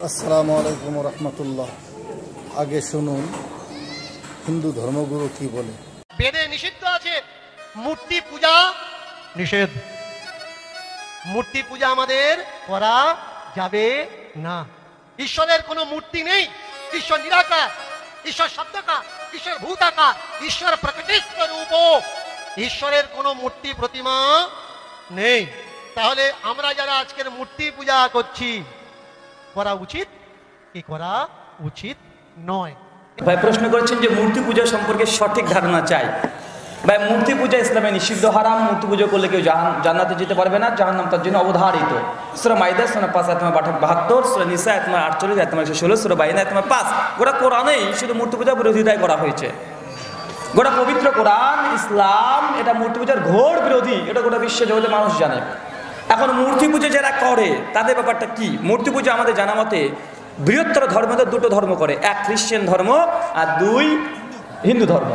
আসসালামু আলাইকুম রহমতুল্লাহ। আগে শুনুন হিন্দু ধর্মগুরু কি বলে। বেদে নিষিদ্ধ আছে মূর্তি পূজা, নিষেধ। মূর্তি পূজা আমাদের করা যাবে না। ঈশ্বরের কোনো মূর্তি নেই, ঈশ্বর নিরাকার, ঈশ্বর শব্দকার, ঈশ্বর ভূতাকার, ঈশ্বর প্রকৃতিস্থ রূপ। ঈশ্বরের কোনো মূর্তি প্রতিমা নেই। তাহলে আমরা যারা আজকের মূর্তি পূজা করছি, করা উচিত কি করা উচিত নয়? ভাই প্রশ্ন করেছেন যে মূর্তি পূজা সম্পর্কে সঠিক ধারণা চাই। ভাই মূর্তি পূজা ইসলামে নিষিদ্ধ, হারাম। মূর্তি পুজো করলে কেউ জান্নাতে যেতে পারবে না, জাহান্নাম তার জন্য অবধারিত। সূরা মাইদা সূরা 5 আয়াত 72, সূরা নিসা আয়াত 48, আয়াত 116, সূরা বাইনা আয়াত 5। গোটা কোরআনেই শুধু মূর্তি পূজা বিরোধিতাই করা হয়েছে। গোটা পবিত্র কোরআন, ইসলাম এটা মূর্তি পূজার ঘোর বিরোধী, এটা গোটা বিশ্ব জগতে মানুষ জানে। এখন মূর্তি পুজো যারা করে তাদের ব্যাপারটা কি? মূর্তি পুজো আমাদের জানা মতে বৃহত্তর ধর্মদের দুটো ধর্ম করে, এক খ্রিস্টান ধর্ম আর দুই হিন্দু ধর্ম।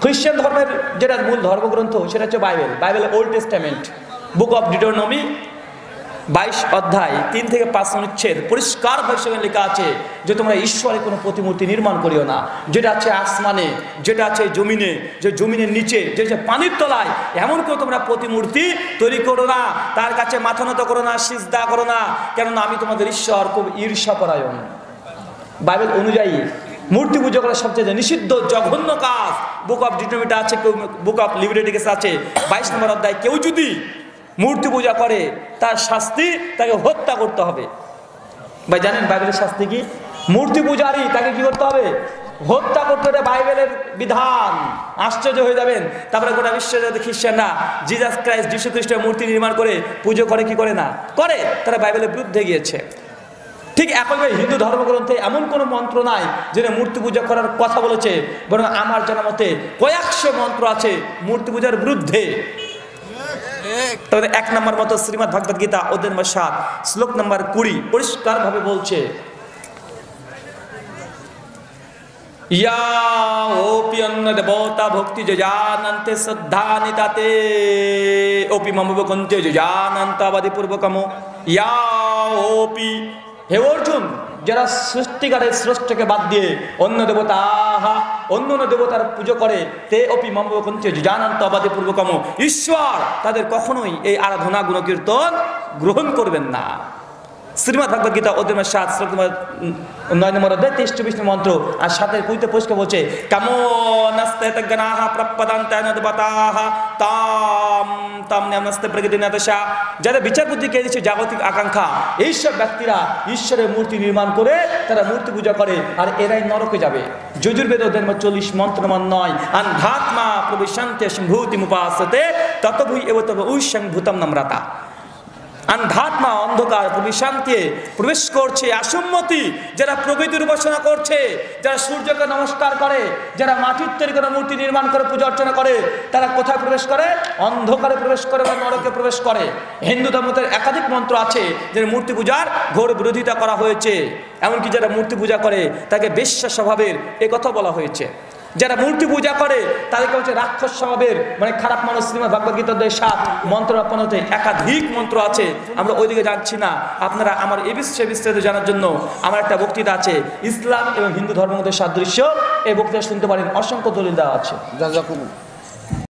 খ্রিস্টান ধর্মের যেটা মূল ধর্মগ্রন্থ সেটা হচ্ছে Bible, old testament, book of ডিটোনমি 22 অধ্যায় 3 থেকে 5 অনুচ্ছেদ পরিষ্কার ভাষায় লেখা আছে যে তোমরা ঈশ্বরের কোনো প্রতিমূর্তি নির্মাণ করিও না। যেটা আছে আসমানে, যেটা আছে জমিনে, যে জমিনের নিচে, যে পানির তলায়, এমন করে তোমরা প্রতিমূর্তি তৈরি করো না। তার কাছে মাথা নত করো না, সিজদা করো না, কেননা আমি তোমাদের ঈশ্বর খুব ঈর্ষাপরায়ণ। বাইবেল অনুযায়ী মূর্তি পুজো করা সবচেয়ে নিষিদ্ধ জঘন্য কাজ। বুক অফ ডিটোনমিটা আছে, বুক অফ লিভিটিকাস আছে 22 নম্বর অধ্যায়। কেউ যদি মূর্তি পূজা করে তার শাস্তি, তাকে হত্যা করতে হবে। ভাই জানেন বাইবেলের শাস্তি কি? মূর্তি পূজারই তাকে কি করতে হবে? হত্যা করতে হবে। বাইবেলের বিধান। আশ্চর্য হয়ে যাবেন। তারপরে গোটা বিশ্বের খ্রিস্টানরা জিসাস ক্রাইস্ট, যীশু খ্রিস্টের মূর্তি নির্মাণ করে পুজো করে কি করে না করে, তারা বাইবেলের বিরুদ্ধে গিয়েছে। ঠিক একইভাবে হিন্দু ধর্মগ্রন্থে এমন কোনো মন্ত্র নাই যেটা মূর্তি পূজা করার কথা বলেছে, বরং আমার জানা মতে কয়েকশো মন্ত্র আছে মূর্তি পূজার বিরুদ্ধে। তবে 1 নম্বর মতো শ্রীমদ্ ভগবদ গীতা অধ্যায় নম্বর 7 শ্লোক নম্বর 20 পরিষ্কার ভাবে বলছে, ইয়া ওপি অন্য দেবতা ভক্তি জানন্তে শ্রদ্ধানি তাতে ওপি মমবকন্তে জানন্তাবাদি পূর্বকম ইয়া ওপি। হে অর্জুন, যারা সৃষ্টিকারের স্রষ্টাকে বাদ দিয়ে অন্য দেবতার পুজো করে, তে অপি মমবকন্তে জানন্তাবাদি পূর্বকম, ঈশ্বর তাদের কখনোই এই আরাধনা গুণকীর্তন গ্রহণ করবেন না। শ্রীমদ্ ভগবদ গীতা অধ্যায় 7 শ্লোক 9 নম্বর অধ্যায় 23-24 মন্ত্র আর 7 কুইতে পরিষ্কার বলছে, কামো নাস্তে তজ্ঞানাহা প্রপদান্তায় দেবতাহ তাম তাম নাস্তে প্রকৃতিনাতশা। যারা বিচার বুদ্ধি কে দিচ্ছে জাগতিক আকাঙ্ক্ষা, এইসব ব্যক্তিরা ঈশ্বরের মূর্তি নির্মাণ করে তারা মূর্তি পূজা করে, আর এরাই নরকে যাবে। যজুর্বেদ অধ্যায় 40 মন্ত্র নম্বর 9, আন্ধাত্মা প্রবিশন্তে সম্ভূতিমুপাসতে ততভূ এব তব উষ্যং ভূতম নম্রতা। আন্ধাত্মা অন্ধকার প্রবিশান্তে প্রবেশ করছে, আসম্মতি যারা প্রকৃতির উপাসনা করছে, যারা সূর্যকে নমস্কার করে, যারা মাটির তৈরি করে মূর্তি নির্মাণ করে পূজা অর্চনা করে, তারা কোথায় প্রবেশ করে? অন্ধকারে প্রবেশ করে বা নরকে প্রবেশ করে। হিন্দু ধর্মের একাধিক মন্ত্র আছে যে মূর্তি পূজার ঘোর বিরোধিতা করা হয়েছে। এমনকি যারা মূর্তি পূজা করে তাকে বেশ্যা স্বভাবের এ কথা বলা হয়েছে। যারা মূর্তি পূজা করে তাদেরকে হচ্ছে রাক্ষস স্বভাবের, মানে খারাপ মানুষ। শ্রীমদ্ ভগবদ গীতা 7 মন্ত্র আপনাদের একাধিক মন্ত্র আছে, আমরা ওইদিকে যাচ্ছি না। আপনারা আমার এই বিস্তারিত জানার জন্য আমার একটা বক্তৃতা আছে, ইসলাম এবং হিন্দু ধর্মের মধ্যে সাদৃশ্য। এই বক্তৃতা শুনতে পারেন, অসংখ্য দলিল দেওয়া আছে।